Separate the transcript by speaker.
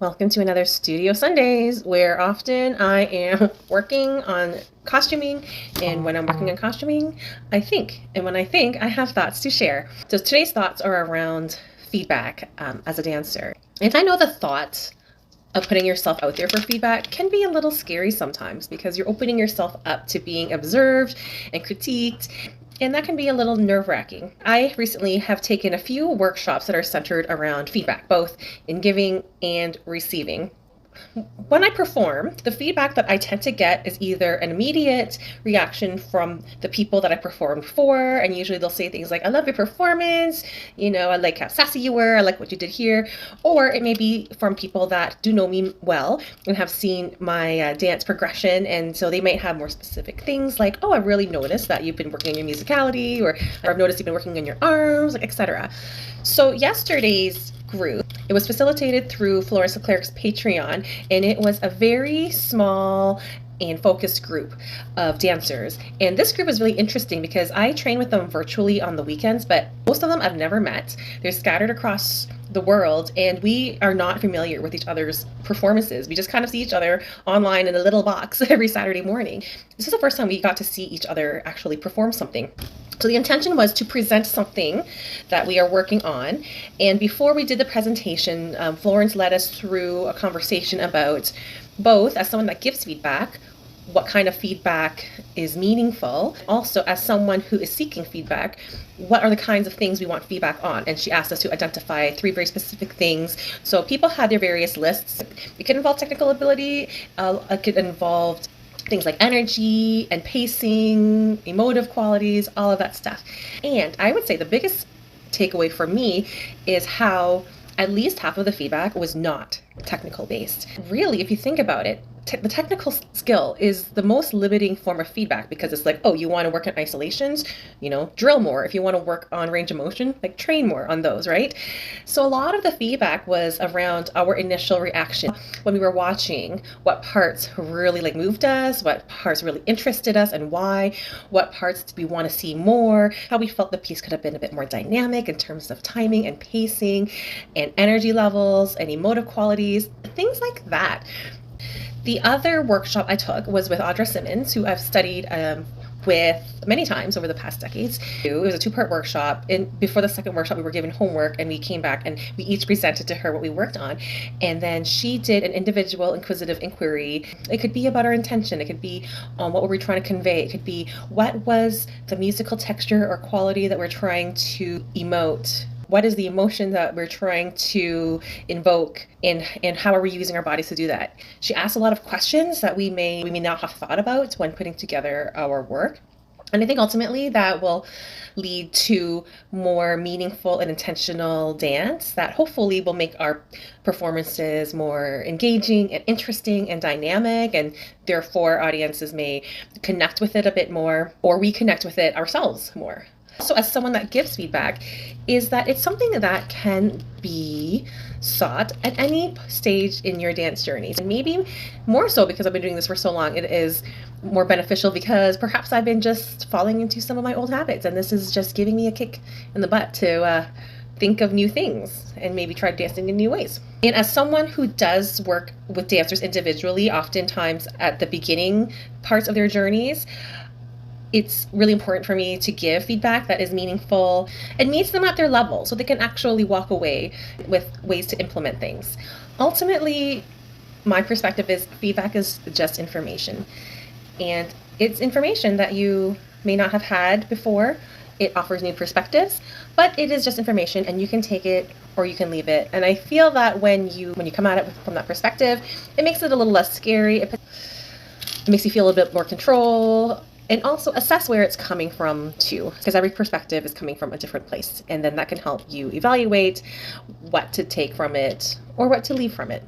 Speaker 1: Welcome to another Studio Sundays, where often I am working on costuming, and when I'm working on costuming, I think. And when I think, I have thoughts to share. So today's thoughts are around feedback as a dancer. And I know the thought of putting yourself out there for feedback can be a little scary sometimes because you're opening yourself up to being observed and critiqued. And that can be a little nerve-wracking. I recently have taken a few workshops that are centered around feedback, both in giving and receiving. When I perform, the feedback that I tend to get is either an immediate reaction from the people that I performed for, and usually they'll say things like, I love your performance, I like how sassy you were, I like what you did here. Or it may be from people that do know me well and have seen my dance progression, and so they might have more specific things like, oh, I really noticed that you've been working on your musicality, or I've noticed you've been working on your arms, etc. So yesterday's group, it was facilitated through Florence Leclerc's Patreon, and it was a very small and focused group of dancers. And this group is really interesting because I train with them virtually on the weekends, but most of them I've never met. They're scattered across the world, and we are not familiar with each other's performances. We just kind of see each other online in a little box every Saturday morning. This is the first time we got to see each other actually perform something. So the intention was to present something that we are working on. And before we did the presentation, Florence led us through a conversation about both, as someone that gives feedback, what kind of feedback is meaningful. Also, as someone who is seeking feedback, what are the kinds of things we want feedback on? And she asked us to identify 3 very specific things. So people had their various lists. It could involve technical ability. It could involve things like energy and pacing, emotive qualities, all of that stuff. And I would say the biggest takeaway for me is how at least half of the feedback was not technical based. Really, if you think about it, the technical skill is the most limiting form of feedback, because it's like, oh, you want to work on isolations, drill more. If you want to work on range of motion, like train more on those, right? So a lot of the feedback was around our initial reaction when we were watching, what parts really moved us, what parts really interested us and why, what parts did we want to see more, how we felt the piece could have been a bit more dynamic in terms of timing and pacing and energy levels and emotive qualities, things like that. The other workshop I took was with Audra Simmons, who I've studied with many times over the past decades. It was a 2-part workshop, and before the second workshop we were given homework, and we came back and we each presented to her what we worked on, and then she did an individual inquisitive inquiry. It could be about our intention, it could be what were we trying to convey, it could be what was the musical texture or quality that we're trying to emote, what is the emotion that we're trying to invoke, and how are we using our bodies to do that? She asked a lot of questions that we may not have thought about when putting together our work. And I think ultimately that will lead to more meaningful and intentional dance that hopefully will make our performances more engaging and interesting and dynamic, and therefore audiences may connect with it a bit more, or we connect with it ourselves more. So as someone that gives feedback, is that it's something that can be sought at any stage in your dance journey. And maybe more so because I've been doing this for so long, it is more beneficial because perhaps I've been just falling into some of my old habits, and this is just giving me a kick in the butt to think of new things and maybe try dancing in new ways. And as someone who does work with dancers individually, oftentimes at the beginning parts of their journeys, it's really important for me to give feedback that is meaningful and meets them at their level so they can actually walk away with ways to implement things. Ultimately, my perspective is feedback is just information. And it's information that you may not have had before. It offers new perspectives, but it is just information, and you can take it or you can leave it. And I feel that when you come at it from that perspective, it makes it a little less scary. It makes you feel a bit more control. And also assess where it's coming from too, because every perspective is coming from a different place. And then that can help you evaluate what to take from it or what to leave from it.